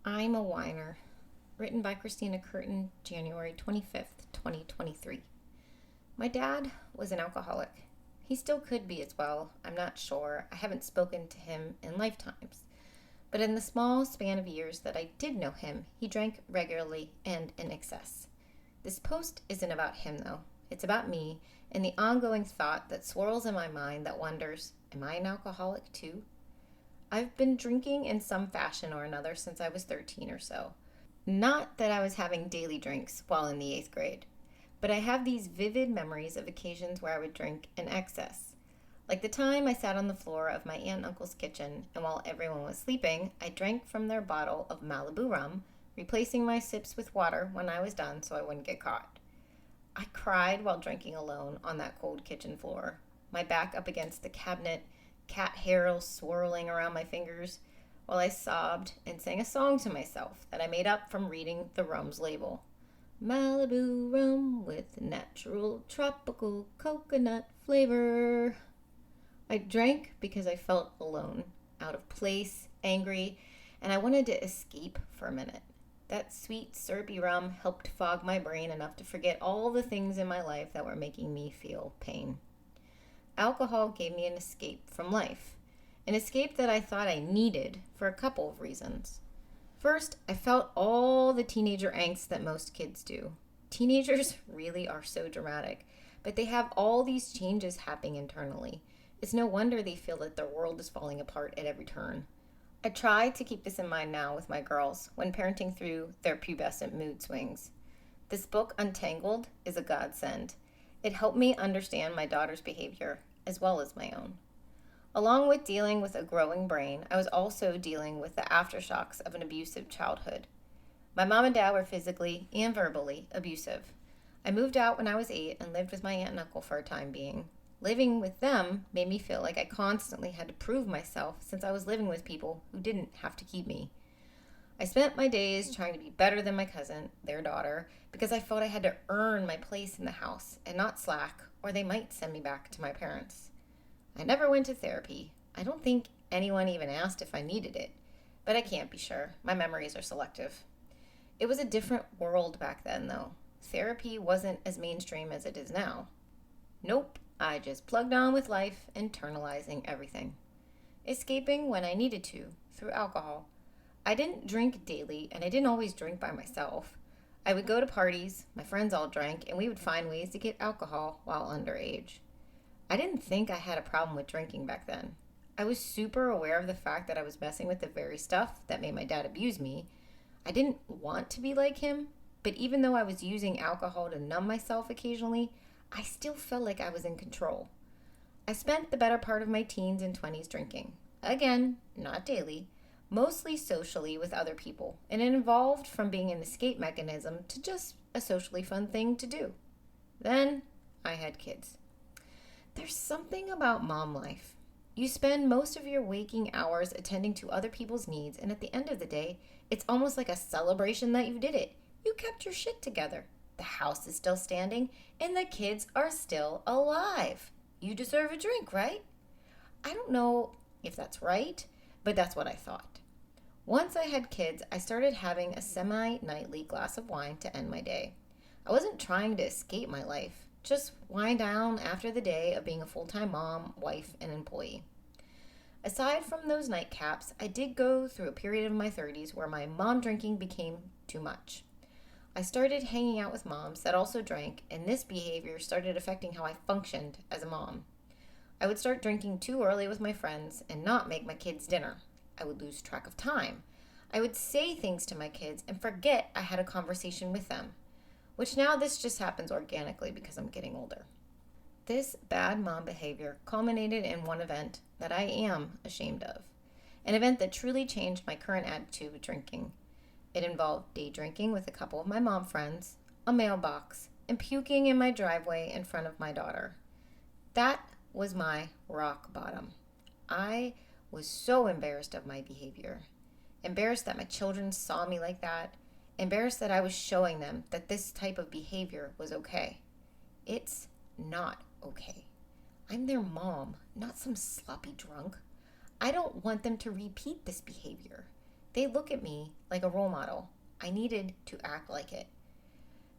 I'm a Whiner, written by Christina Curtin, January 25th, 2023. My dad was an alcoholic. He still could be as well. I'm not sure. I haven't spoken to him in lifetimes. But in the small span of years that I did know him, he drank regularly and in excess. This post isn't about him, though. It's about me and the ongoing thought that swirls in my mind that wonders, am I an alcoholic too? I've been drinking in some fashion or another since I was 13 or so. Not that I was having daily drinks while in the 8th grade, but I have these vivid memories of occasions where I would drink in excess. Like the time I sat on the floor of my aunt and uncle's kitchen, and while everyone was sleeping, I drank from their bottle of Malibu rum, replacing my sips with water when I was done so I wouldn't get caught. I cried while drinking alone on that cold kitchen floor, my back up against the cabinet, cat hair swirling around my fingers, while I sobbed and sang a song to myself that I made up from reading the rum's label. Malibu rum with natural tropical coconut flavor. I drank because I felt alone, out of place, angry, and I wanted to escape for a minute. That sweet, syrupy rum helped fog my brain enough to forget all the things in my life that were making me feel pain. Alcohol gave me an escape from life, an escape that I thought I needed for a couple of reasons. First, I felt all the teenager angst that most kids do. Teenagers really are so dramatic, but they have all these changes happening internally. It's no wonder they feel that their world is falling apart at every turn. I try to keep this in mind now with my girls when parenting through their pubescent mood swings. This book, Untangled, is a godsend. It helped me understand my daughter's behavior as well as my own. Along with dealing with a growing brain, I was also dealing with the aftershocks of an abusive childhood. My mom and dad were physically and verbally abusive. I moved out when I was 8 and lived with my aunt and uncle for a time being. Living with them made me feel like I constantly had to prove myself since I was living with people who didn't have to keep me. I spent my days trying to be better than my cousin, their daughter, because I felt I had to earn my place in the house and not slack, or they might send me back to my parents. I never went to therapy. I don't think anyone even asked if I needed it, but I can't be sure. My memories are selective. It was a different world back then, though. Therapy wasn't as mainstream as it is now. Nope, I just plugged on with life, internalizing everything. Escaping when I needed to, through alcohol. I didn't drink daily, and I didn't always drink by myself. I would go to parties, my friends all drank, and we would find ways to get alcohol while underage. I didn't think I had a problem with drinking back then. I was super aware of the fact that I was messing with the very stuff that made my dad abuse me. I didn't want to be like him, but even though I was using alcohol to numb myself occasionally, I still felt like I was in control. I spent the better part of my teens and 20s drinking. Again, not daily, mostly socially with other people, and it evolved from being an escape mechanism to just a socially fun thing to do. Then I had kids. There's something about mom life. You spend most of your waking hours attending to other people's needs, and at the end of the day, it's almost like a celebration that you did it. You kept your shit together. The house is still standing, and the kids are still alive. You deserve a drink, right? I don't know if that's right, but that's what I thought. Once I had kids, I started having a semi-nightly glass of wine to end my day. I wasn't trying to escape my life, just wind down after the day of being a full-time mom, wife, and employee. Aside from those nightcaps, I did go through a period of my 30s where my mom drinking became too much. I started hanging out with moms that also drank, and this behavior started affecting how I functioned as a mom. I would start drinking too early with my friends and not make my kids dinner. I would lose track of time. I would say things to my kids and forget I had a conversation with them, which now this just happens organically because I'm getting older. This bad mom behavior culminated in one event that I am ashamed of, an event that truly changed my current attitude with drinking. It involved day drinking with a couple of my mom friends, a mailbox, and puking in my driveway in front of my daughter. That was my rock bottom. I was so embarrassed of my behavior, embarrassed that my children saw me like that, embarrassed that I was showing them that this type of behavior was okay. It's not okay. I'm their mom, not some sloppy drunk. I don't want them to repeat this behavior. They look at me like a role model. I needed to act like it.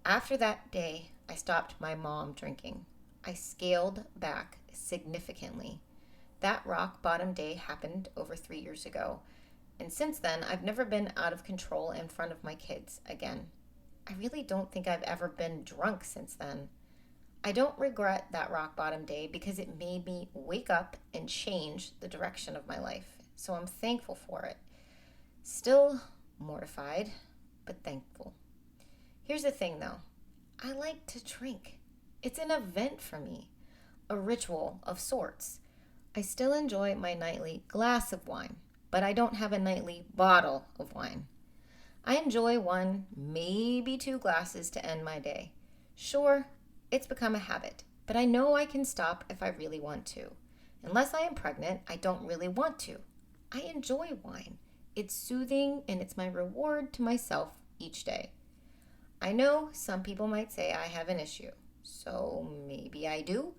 After that day, I stopped my mom drinking. I scaled back significantly. That rock bottom day happened over 3 years ago. And since then, I've never been out of control in front of my kids again. I really don't think I've ever been drunk since then. I don't regret that rock bottom day because it made me wake up and change the direction of my life. So I'm thankful for it. Still mortified, but thankful. Here's the thing though, I like to drink. It's an event for me, a ritual of sorts. I still enjoy my nightly glass of wine, but I don't have a nightly bottle of wine. I enjoy one, maybe two glasses to end my day. Sure, it's become a habit, but I know I can stop if I really want to. Unless I am pregnant, I don't really want to. I enjoy wine. It's soothing and it's my reward to myself each day. I know some people might say I have an issue, so maybe I do,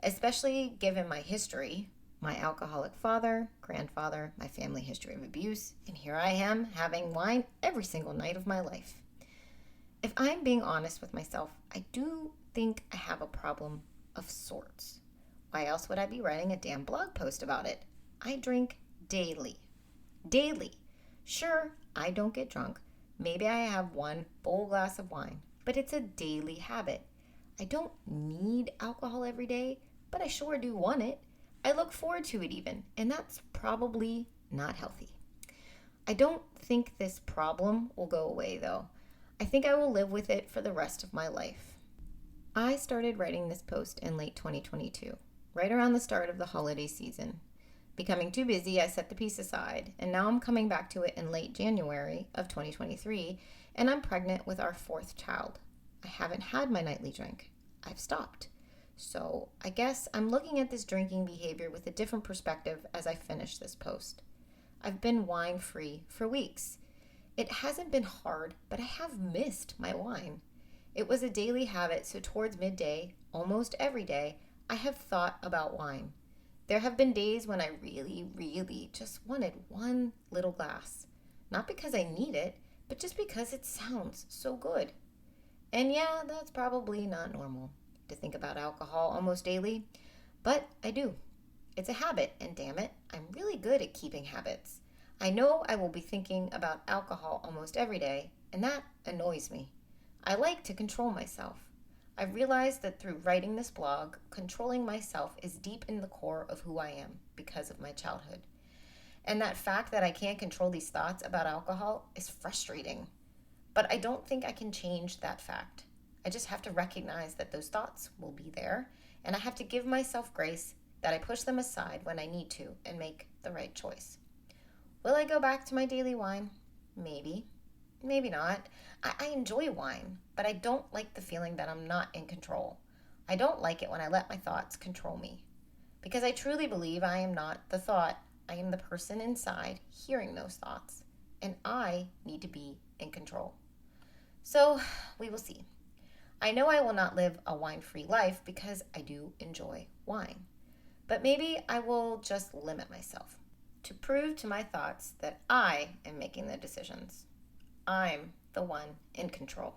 especially given my history, my alcoholic father, grandfather, my family history of abuse, and here I am having wine every single night of my life. If I'm being honest with myself, I do think I have a problem of sorts. Why else would I be writing a damn blog post about it? I drink daily. Daily. Sure, I don't get drunk. Maybe I have one full glass of wine, but it's a daily habit. I don't need alcohol every day, but I sure do want it. I look forward to it even, and that's probably not healthy. I don't think this problem will go away though. I think I will live with it for the rest of my life. I started writing this post in late 2022, right around the start of the holiday season. Becoming too busy, I set the piece aside, and now I'm coming back to it in late January of 2023, and I'm pregnant with our fourth child. I haven't had my nightly drink. I've stopped. So I guess I'm looking at this drinking behavior with a different perspective as I finish this post. I've been wine-free for weeks. It hasn't been hard, but I have missed my wine. It was a daily habit, so towards midday, almost every day, I have thought about wine. There have been days when I really just wanted one little glass. Not because I need it, but just because it sounds so good. And yeah, that's probably not normal to think about alcohol almost daily, but I do. It's a habit, and damn it, I'm really good at keeping habits. I know I will be thinking about alcohol almost every day, and that annoys me. I like to control myself. I've realized that through writing this blog, controlling myself is deep in the core of who I am because of my childhood. And that fact that I can't control these thoughts about alcohol is frustrating. But I don't think I can change that fact. I just have to recognize that those thoughts will be there, and I have to give myself grace that I push them aside when I need to and make the right choice. Will I go back to my daily wine? Maybe. Maybe not. I enjoy wine, but I don't like the feeling that I'm not in control. I don't like it when I let my thoughts control me. Because I truly believe I am not the thought. I am the person inside hearing those thoughts. And I need to be in control. So, we will see. I know I will not live a wine-free life because I do enjoy wine. But maybe I will just limit myself to prove to my thoughts that I am making the decisions. I'm the one in control.